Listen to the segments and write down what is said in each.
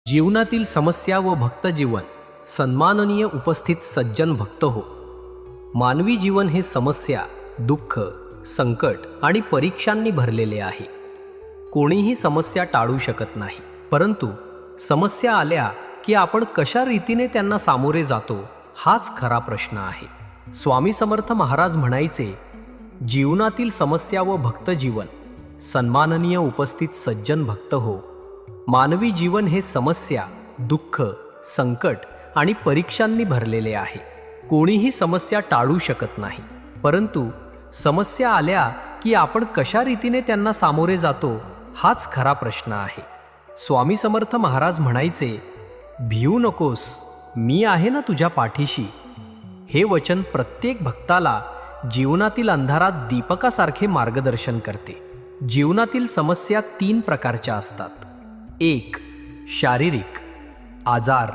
जीवनातील समस्या व भक्त जीवन सन्माननीय उपस्थित सज्जन भक्त हो. मानवी जीवन हे समस्या, दुःख, संकट आणि परीक्षांनी भरलेले आहे. कोणीही समस्या टाळू शकत नाही, परंतु समस्या आल्या की आपण कशा रीतीने त्यांना सामोरे जातो हाच खरा प्रश्न आहे. स्वामी समर्थ महाराज म्हणायचे, जीवनातील समस्या व भक्त जीवन सन्माननीय उपस्थित सज्जन भक्त हो. मानवी जीवन हे समस्या, दुःख, संकट आणि परीक्षांनी भरलेले आहे. कोणीही समस्या टाळू शकत नाही, परंतु समस्या आल्या की आपण कशा रीतीने त्यांना सामोरे जातो हाच खरा प्रश्न आहे. स्वामी समर्थ महाराज म्हणायचे, भिऊ नकोस, मी आहे ना तुझ्या पाठीशी. हे वचन प्रत्येक भक्ताला जीवनातील अंधारात दीपकासारखे मार्गदर्शन करते. जीवनातील समस्या 3 प्रकारच्या असतात. 1. शारीरिक, आजार,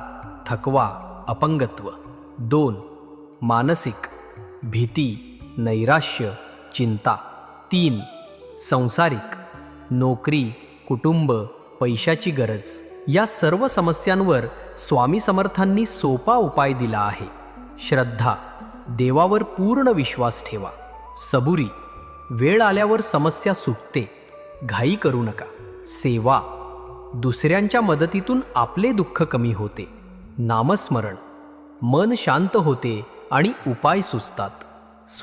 थकवा, अपंगत्व. 2. मानसिक, भीती, नैराश्य, चिंता. 3. संसारिक, नोकरी, कुटुंब, पैशाची गरज. या सर्व समस्यांवर स्वामी समर्थांनी सोपा उपाय दिला आहे. श्रद्धा, देवावर पूर्ण विश्वास ठेवा. सबुरी, वेळ आल्यावर समस्या सुटते, घाई करू नका. सेवा, दुसऱ्यांच्या मदतीतून आपले दुःख कमी होते. नामस्मरण, मन शांत होते आणि उपाय सुचतात.